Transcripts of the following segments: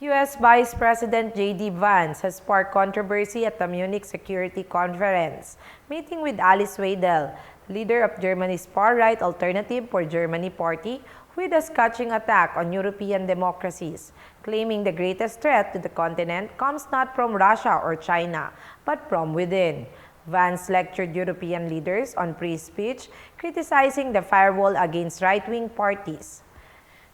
U.S. Vice President J.D. Vance has sparked controversy at the Munich Security Conference, meeting with Alice Weidel, leader of Germany's far-right Alternative for Germany party, with a scathing attack on European democracies, claiming the greatest threat to the continent comes not from Russia or China, but from within. Vance lectured European leaders on free speech, criticizing the firewall against right-wing parties.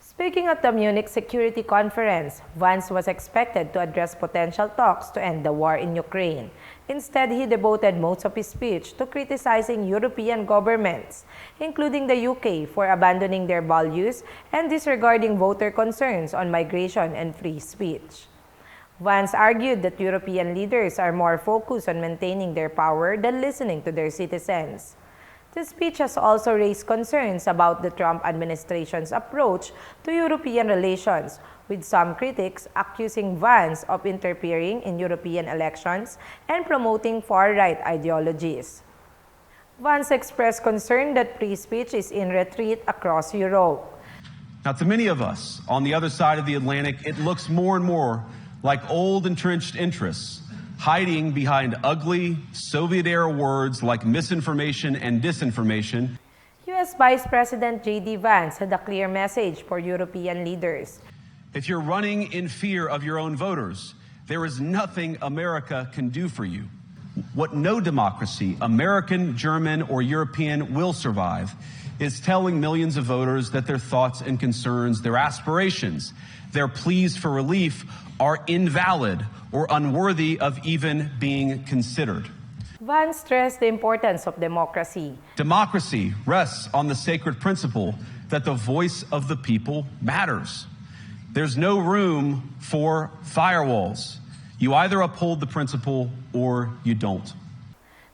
Speaking at the Munich Security Conference, Vance was expected to address potential talks to end the war in Ukraine. Instead, he devoted most of his speech to criticizing European governments, including the UK, for abandoning their values and disregarding voter concerns on migration and free speech. Vance argued that European leaders are more focused on maintaining their power than listening to their citizens. The speech has also raised concerns about the Trump administration's approach to European relations, with some critics accusing Vance of interfering in European elections and promoting far-right ideologies. Vance expressed concern that free speech is in retreat across Europe. Now, to many of us on the other side of the Atlantic, it looks more and more like old entrenched interests, hiding behind ugly Soviet-era words like misinformation and disinformation. U.S. Vice President J.D. Vance had a clear message for European leaders. If you're running in fear of your own voters, there is nothing America can do for you. What no democracy, American, German, or European, will survive is telling millions of voters that their thoughts and concerns, their aspirations, their pleas for relief are invalid or unworthy of even being considered. Vance stressed the importance of democracy. Democracy rests on the sacred principle that the voice of the people matters. There's no room for firewalls. You either uphold the principle or you don't.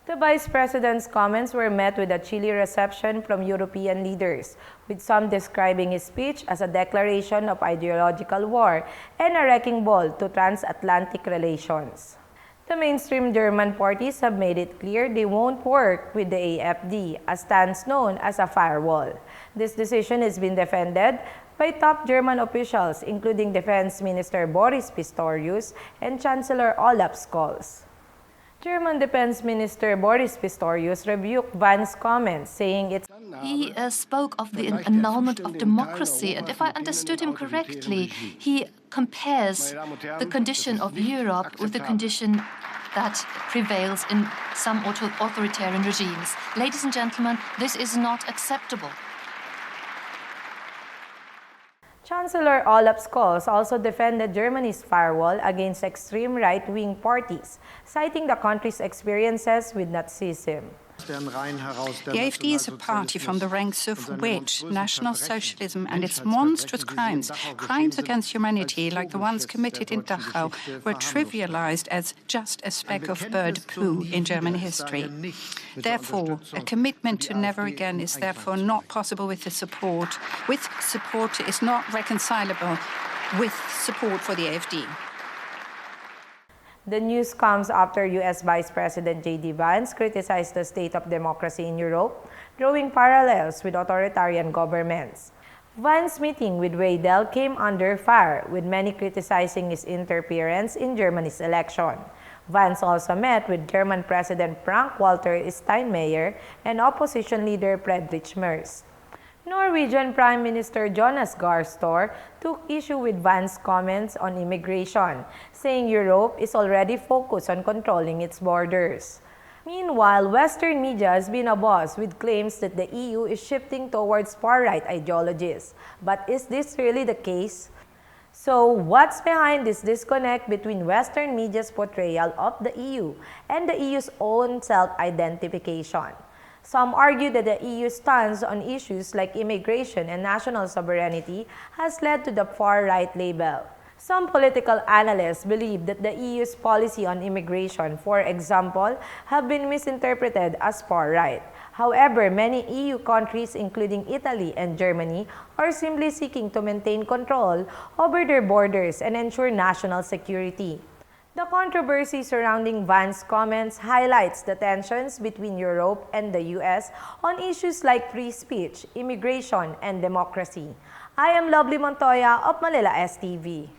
The Vice President's comments were met with a chilly reception from European leaders, with some describing his speech as a declaration of ideological war and a wrecking ball to transatlantic relations. The mainstream German parties have made it clear they won't work with the AfD, a stance known as a firewall. This decision has been defended by top German officials, including Defense Minister Boris Pistorius and Chancellor Olaf Scholz. German Defense Minister Boris Pistorius rebuked Vance's comments, saying it's... He spoke of the annulment of democracy, and if I understood him correctly, he compares the condition of Europe with the condition that prevails in some authoritarian regimes. Ladies and gentlemen, this is not acceptable. Chancellor Olaf Scholz also defended Germany's firewall against extreme right-wing parties, citing the country's experiences with Nazism. The AfD is a party from the ranks of which National Socialism and its monstrous crimes against humanity, like the ones committed in Dachau, were trivialized as just a speck of bird poo in German history. Therefore, a commitment to never again is therefore not possible with the support. With support is not reconcilable with support for the AfD. The news comes after U.S. Vice President J.D. Vance criticized the state of democracy in Europe, drawing parallels with authoritarian governments. Vance's meeting with Weidel came under fire, with many criticizing his interference in Germany's election. Vance also met with German President Frank-Walter Steinmeier and opposition leader Friedrich Merz. Norwegian Prime Minister Jonas Gahr Store took issue with Vance's comments on immigration, saying Europe is already focused on controlling its borders. Meanwhile, Western media has been abuzz with claims that the EU is shifting towards far-right ideologies. But is this really the case? So, what's behind this disconnect between Western media's portrayal of the EU and the EU's own self-identification? Some argue that the EU's stance on issues like immigration and national sovereignty has led to the far-right label. Some political analysts believe that the EU's policy on immigration, for example, have been misinterpreted as far-right. However, many EU countries, including Italy and Germany, are simply seeking to maintain control over their borders and ensure national security. The controversy surrounding Vance's comments highlights the tensions between Europe and the US on issues like free speech, immigration, and democracy. I am Lovely Montoya of Manila STV.